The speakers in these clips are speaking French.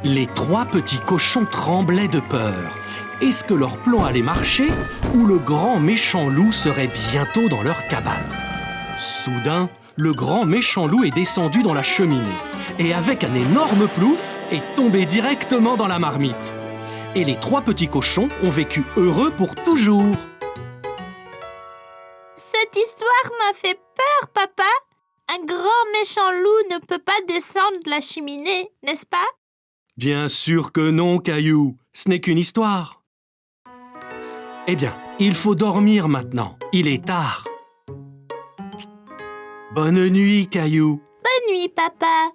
Les trois petits cochons tremblaient de peur. Est-ce que leur plan allait marcher ou le grand méchant loup serait bientôt dans leur cabane? Soudain, le grand méchant loup est descendu dans la cheminée et avec un énorme plouf est tombé directement dans la marmite. Et les trois petits cochons ont vécu heureux pour toujours. Cette histoire m'a fait peur, papa. Un grand méchant loup ne peut pas descendre de la cheminée, n'est-ce pas? Bien sûr que non, Caillou. Ce n'est qu'une histoire. Eh bien, il faut dormir maintenant. Il est tard. Bonne nuit, Caillou. Bonne nuit, papa.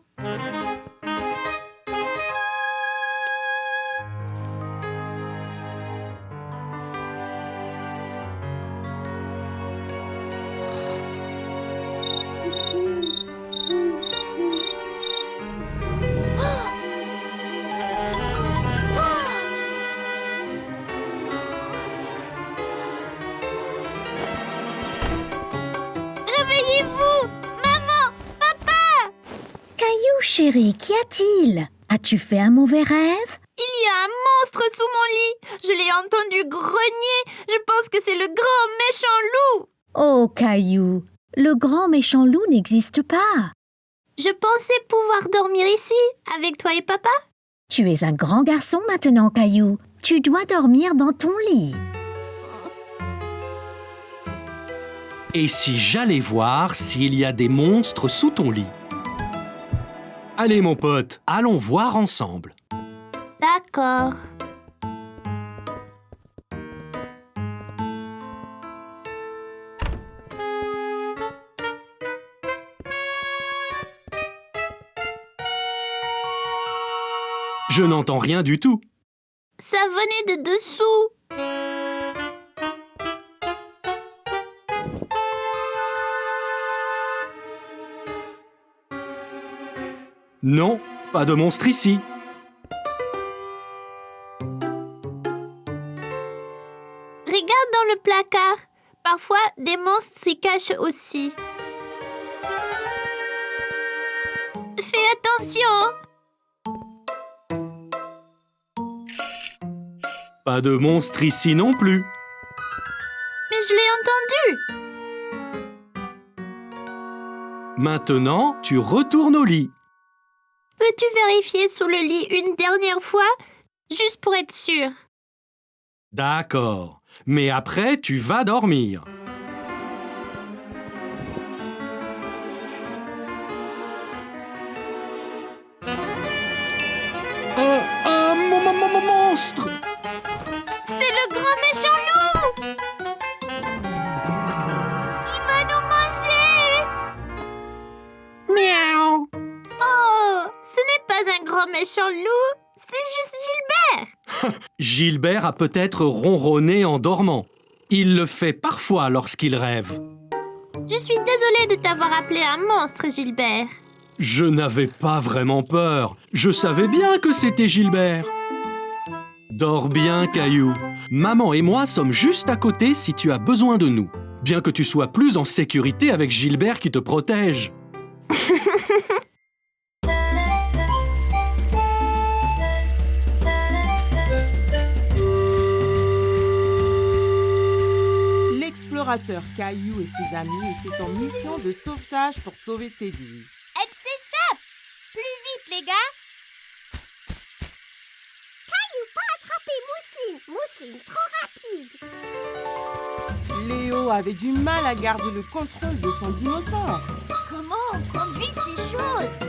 Réveillez-vous! Maman! Papa! Caillou, chérie, qu'y a-t-il? As-tu fait un mauvais rêve? Il y a un monstre sous mon lit. Je l'ai entendu grogner. Je pense que c'est le grand méchant loup. Oh, Caillou, le grand méchant loup n'existe pas. Je pensais pouvoir dormir ici, avec toi et papa. Tu es un grand garçon maintenant, Caillou. Tu dois dormir dans ton lit. Et si j'allais voir s'il y a des monstres sous ton lit? Allez, mon pote, allons voir ensemble. D'accord. Je n'entends rien du tout. Ça venait de dessous. Non, pas de monstre ici. Regarde dans le placard. Parfois, des monstres s'y cachent aussi. Fais attention. Pas de monstre ici non plus. Mais je l'ai entendu. Maintenant, tu retournes au lit. Peux-tu vérifier sous le lit une dernière fois, juste pour être sûr? D'accord. Mais après, tu vas dormir. Un monstre! C'est le grand méchant loup! Il va nous manger! Miaou! Oh, ce n'est pas un grand méchant loup, c'est juste Gilbert! Gilbert a peut-être ronronné en dormant. Il le fait parfois lorsqu'il rêve. Je suis désolée de t'avoir appelé un monstre, Gilbert. Je n'avais pas vraiment peur. Je savais bien que c'était Gilbert. Dors bien, Caillou. Maman et moi sommes juste à côté si tu as besoin de nous. Bien que tu sois plus en sécurité avec Gilbert qui te protège. L'explorateur Caillou et ses amis étaient en mission de sauvetage pour sauver Teddy. Elle s'échappe! Plus vite, les gars! Caillou, pas attraper Mousseline! Mousseline, trop rapide! Léo avait du mal à garder le contrôle de son dinosaure. Comment on conduit ces choses?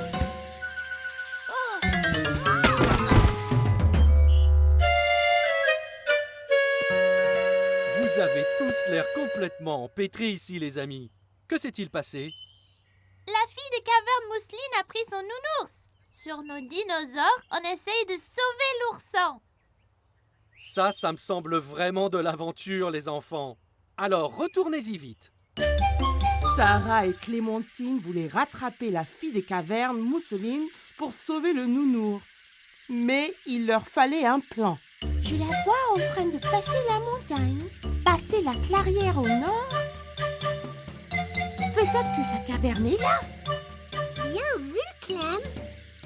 Vous avez tous l'air complètement empêtrés ici, les amis. Que s'est-il passé? La fille des cavernes Mousseline a pris son nounours. Sur nos dinosaures, on essaye de sauver l'ourson. Ça me semble vraiment de l'aventure, les enfants. Alors, retournez-y vite. Sarah et Clémentine voulaient rattraper la fille des cavernes, Mousseline, pour sauver le nounours. Mais il leur fallait un plan. Je la vois en train de passer la montagne, passer la clairière au nord. Peut-être que sa caverne est là. Bien vu, Clem.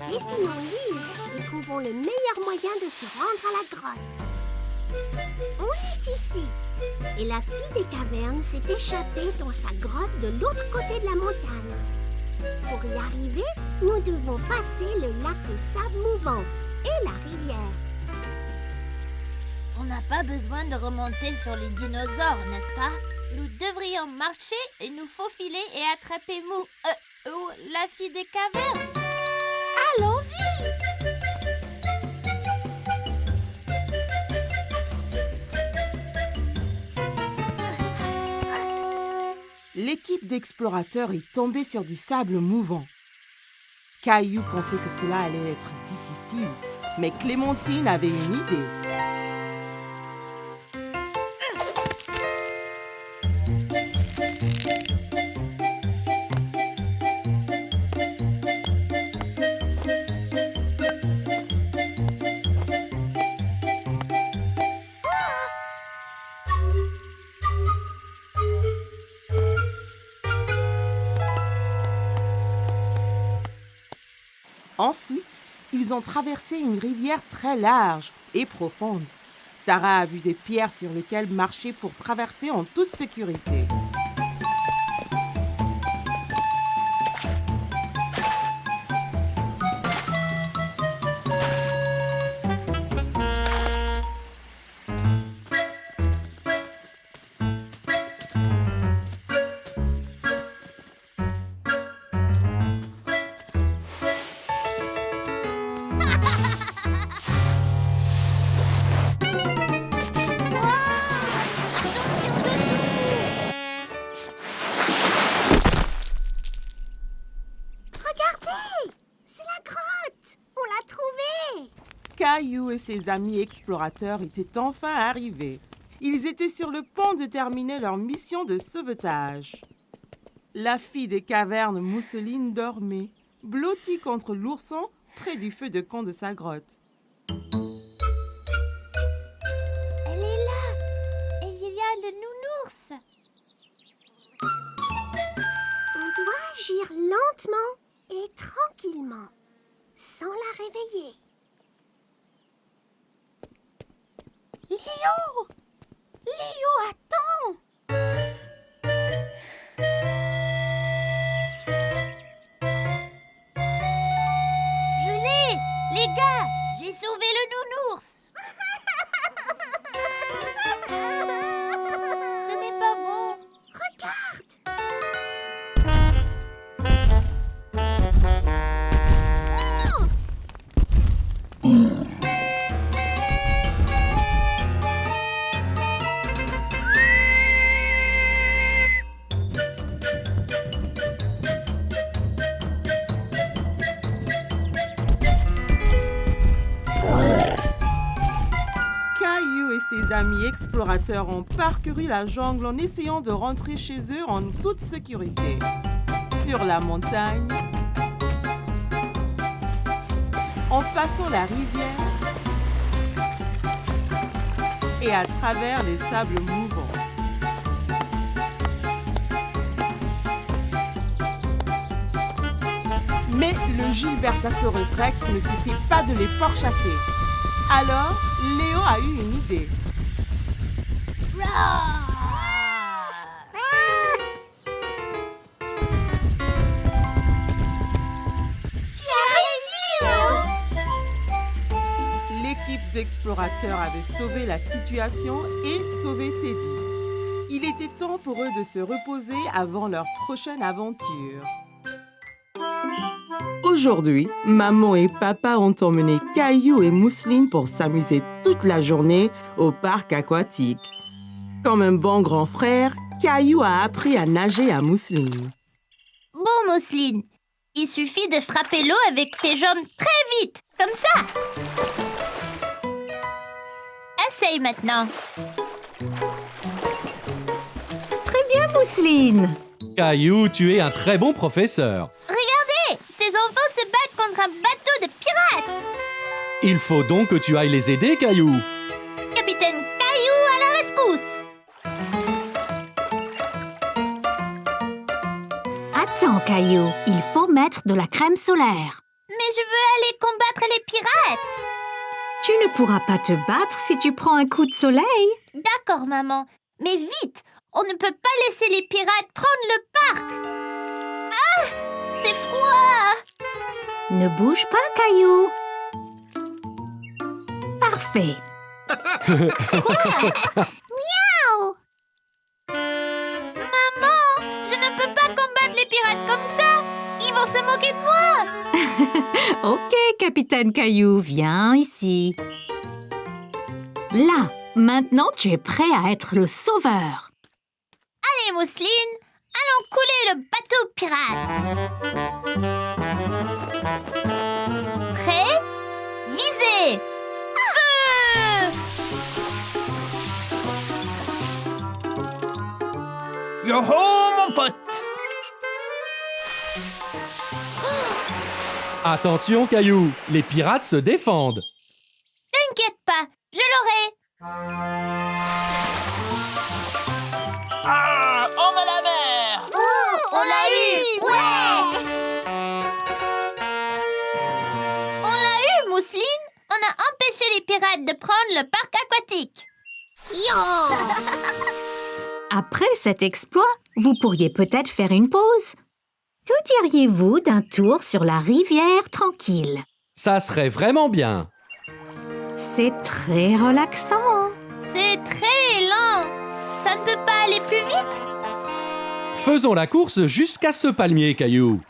Dessinons-livre et trouvons le meilleur moyen de se rendre à la grotte. On est ici. Et la fille des cavernes s'est échappée dans sa grotte de l'autre côté de la montagne. Pour y arriver, nous devons passer le lac de sable mouvant et la rivière. On n'a pas besoin de remonter sur les dinosaures, n'est-ce pas? Nous devrions marcher et nous faufiler et attraper la fille des cavernes. Allons-y! L'équipe d'explorateurs est tombée sur du sable mouvant. Caillou pensait que cela allait être difficile, mais Clémentine avait une idée. Ensuite, ils ont traversé une rivière très large et profonde. Sarah a vu des pierres sur lesquelles marcher pour traverser en toute sécurité. Caillou et ses amis explorateurs étaient enfin arrivés. Ils étaient sur le point de terminer leur mission de sauvetage. La fille des cavernes Mousseline dormait, blottie contre l'ourson près du feu de camp de sa grotte. Elle est là. Et il y a le nounours. On doit agir lentement et tranquillement, sans la réveiller. Léo! Léo, attends! Je l'ai. Les gars, j'ai sauvé le nounours. Ce n'est pas bon. Regarde! Ses amis explorateurs ont parcouru la jungle en essayant de rentrer chez eux en toute sécurité. Sur la montagne, en passant la rivière et à travers les sables mouvants. Mais le Gilbertosaurus Rex ne cessait pas de les pourchasser. Alors, Léo a eu une idée. Tu as réussi, Léo! L'équipe d'explorateurs avait sauvé la situation et sauvé Teddy. Il était temps pour eux de se reposer avant leur prochaine aventure. Aujourd'hui, maman et papa ont emmené Caillou et Mousseline pour s'amuser toute la journée au parc aquatique. Comme un bon grand frère, Caillou a appris à nager à Mousseline. Bon, Mousseline, il suffit de frapper l'eau avec tes jambes très vite, comme ça. Essaye maintenant. Très bien, Mousseline. Caillou, tu es un très bon professeur. Regardez, ces enfants se battent contre un bateau de pirates. Il faut donc que tu ailles les aider, Caillou. Capitaine Caillou à la rescousse. Attends, Caillou. Il faut mettre de la crème solaire. Mais Mais je veux aller combattre les pirates. Tu ne pourras pas te battre si tu prends un coup de soleil. D'accord, maman. Mais vite, on ne peut pas laisser les pirates prendre le parc. Ah, c'est froid. Ne bouge pas, Caillou. Parfait. Miaou. Maman, je ne peux pas combattre les pirates comme ça. Ils vont se moquer de moi. Ok, Capitaine Caillou, viens ici. Là, maintenant tu es prêt à être le sauveur. Allez, Mousseline, allons couler le bateau pirate. Prêt? Visez! Feu! Yo-ho, mon pote! Attention, Caillou, les pirates se défendent. T'inquiète pas, je l'aurai. Ah, on va la mer! Oh, on l'a eu! Ouais! On l'a eu, Mousseline. On a empêché les pirates de prendre le parc aquatique. Yo! Après cet exploit, vous pourriez peut-être faire une pause. Que diriez-vous d'un tour sur la rivière tranquille? Ça serait vraiment bien. C'est très relaxant. C'est très lent. Ça ne peut pas aller plus vite? Faisons la course jusqu'à ce palmier, Caillou.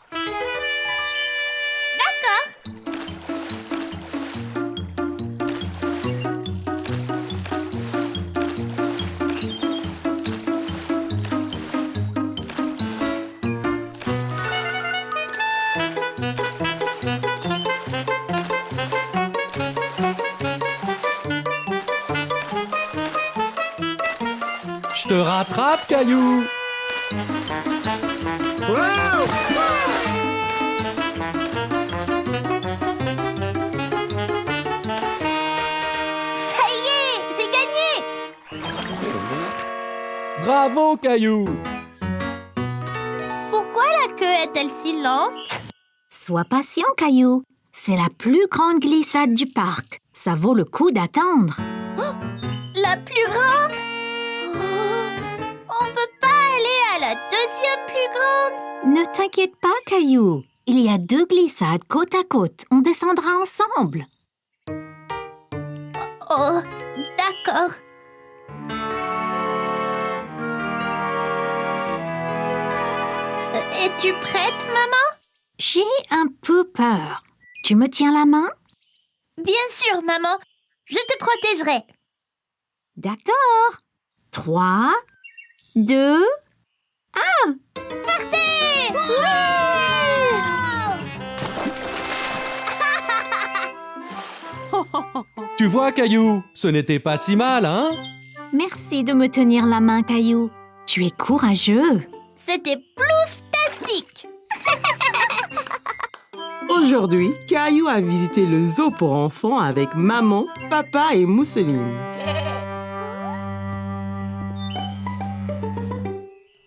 Je te rattrape, Caillou. Ça y est, j'ai gagné. Bravo, Caillou. Pourquoi la queue est-elle si lente? Sois patient, Caillou. C'est la plus grande glissade du parc. Ça vaut le coup d'attendre. La plus grande? On peut pas aller à la deuxième plus grande? Ne t'inquiète pas, Caillou. Il y a 2 glissades côte à côte. On descendra ensemble. Oh, d'accord. Es-tu prête, maman? J'ai un peu peur. Tu me tiens la main? Bien sûr, maman. Je te protégerai. D'accord. 3, 2, Partez! Tu vois, Caillou, ce n'était pas si mal, hein? merci de me tenir la main, Caillou. Tu es courageux. C'était plouftastique! Aujourd'hui, Caillou a visité le zoo pour enfants avec maman, papa et Mousseline.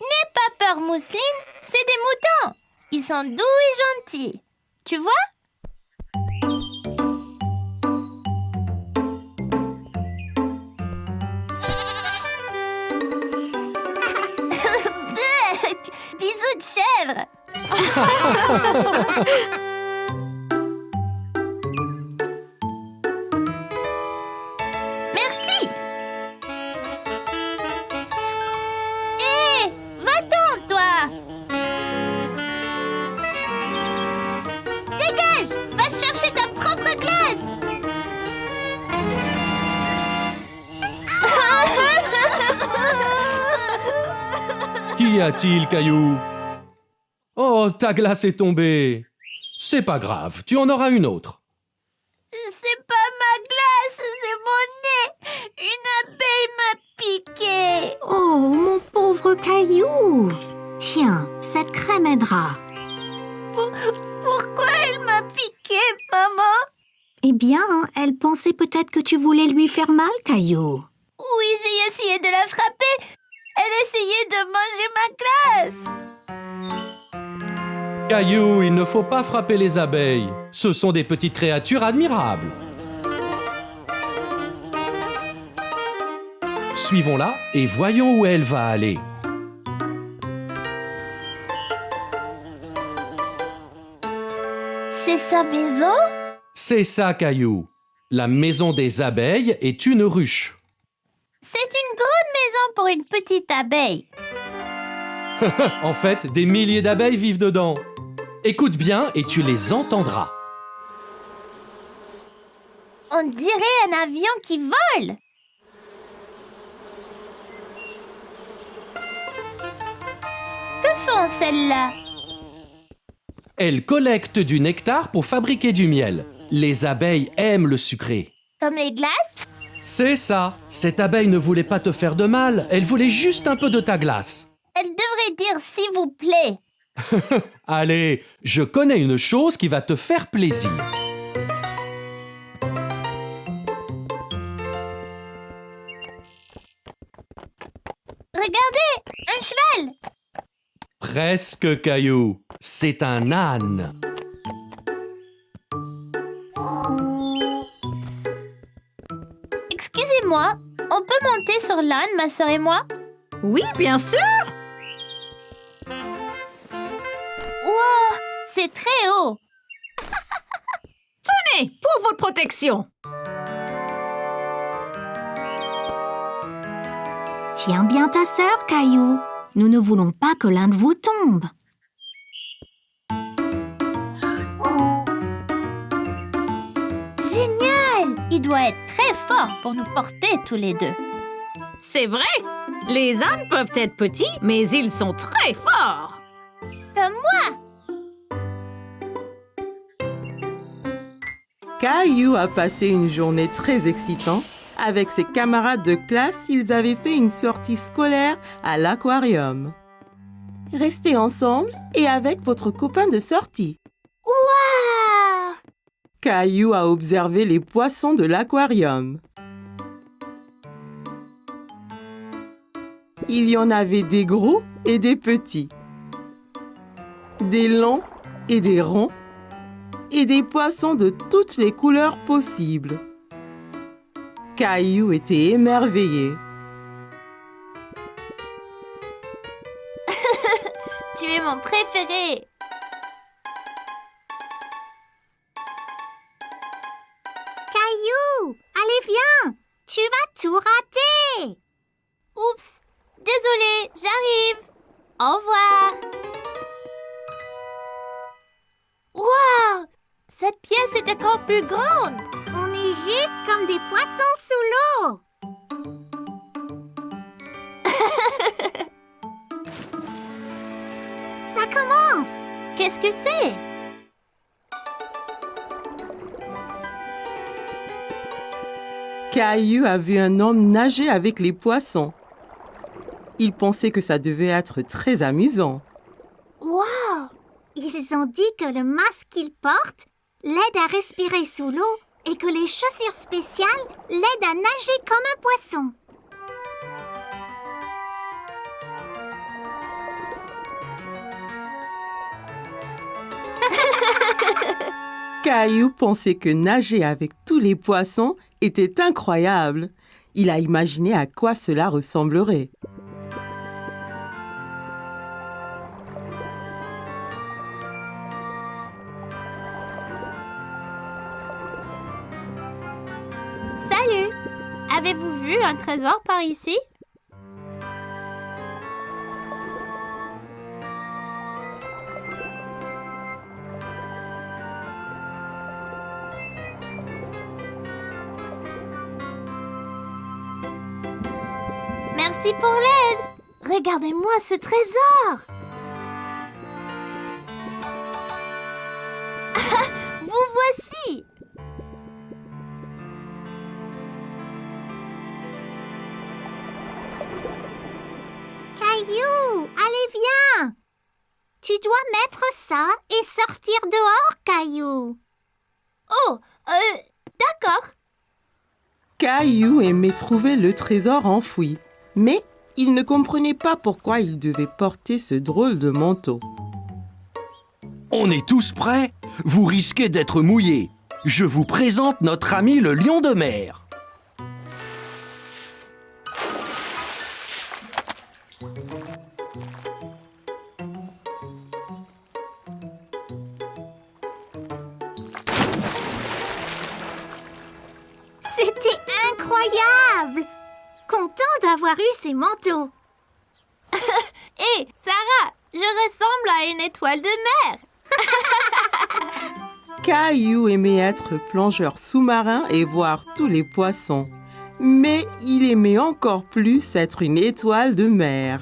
N'aie pas peur, Mousseline. C'est des moutons. Ils sont doux et gentils. Tu vois? Bisous de chèvre. Merci. Hé, va-t'en, toi. Dégage, va chercher ta propre glace. Qu'y a-t-il, Caillou? Oh, ta glace est tombée. C'est pas grave, tu en auras une autre. C'est pas ma glace, c'est mon nez. Une abeille m'a piqué. Oh, mon pauvre Caillou. Tiens, cette crème aidera. Pourquoi elle m'a piqué, maman? Eh bien, elle pensait peut-être que tu voulais lui faire mal, Caillou. Oui, j'ai essayé de la frapper. Elle essayait de manger ma glace. Caillou, il ne faut pas frapper les abeilles. Ce sont des petites créatures admirables. Suivons-la et voyons où elle va aller. C'est sa maison? C'est ça, Caillou. La maison des abeilles est une ruche. C'est une grande maison pour une petite abeille. En fait, des milliers d'abeilles vivent dedans. Écoute bien et tu les entendras. On dirait un avion qui vole. Que font celles-là? Elles collectent du nectar pour fabriquer du miel. Les abeilles aiment le sucré. Comme les glaces? C'est ça. Cette abeille ne voulait pas te faire de mal. Elle voulait juste un peu de ta glace. Elle devrait dire s'il vous plaît. Allez, je connais une chose qui va te faire plaisir. Regardez, un cheval. Presque, Caillou. C'est un âne. Excusez-moi, on peut monter sur l'âne, ma sœur et moi? Oui, bien sûr. Wow, c'est très haut. Tenez, pour votre protection. Tiens bien ta sœur, Caillou. Nous ne voulons pas que l'un de vous tombe. Génial! Il doit être très fort pour nous porter tous les deux. C'est vrai. Les ânes peuvent être petits, mais ils sont très forts. Comme moi. Caillou a passé une journée très excitante. Avec ses camarades de classe, ils avaient fait une sortie scolaire à l'aquarium. Restez ensemble et avec votre copain de sortie. Waouh! Caillou a observé les poissons de l'aquarium. Il y en avait des gros et des petits, des longs et des ronds, et des poissons de toutes les couleurs possibles. Caillou était émerveillé. Tu es mon préféré. Caillou, allez viens, tu vas tout rater. Oups, désolée, j'arrive. Au revoir. Waouh! Cette pièce est encore plus grande. On est juste comme des poissons sous l'eau. Ça commence. Qu'est-ce que c'est? Caillou a vu un homme nager avec les poissons. Il pensait que ça devait être très amusant. Wow! Ils ont dit que le masque qu'ils portent l'aide à respirer sous l'eau et que les chaussures spéciales l'aident à nager comme un poisson. Caillou pensait que nager avec tous les poissons était incroyable. Il a imaginé à quoi cela ressemblerait. Salut! Avez-vous vu un trésor par ici? Merci pour l'aide! Regardez-moi ce trésor! Vous voici! Caillou, allez viens! Tu dois mettre ça et sortir dehors, Caillou. Oh, d'accord. Caillou aimait trouver le trésor enfoui, mais il ne comprenait pas pourquoi il devait porter ce drôle de manteau. On est tous prêts? Vous risquez d'être mouillés. Je vous présente notre ami le lion de mer. C'était incroyable! Content d'avoir eu ces manteaux. Hé, Sarah, je ressemble à une étoile de mer. Caillou aimait être plongeur sous-marin et voir tous les poissons. Mais il aimait encore plus être une étoile de mer.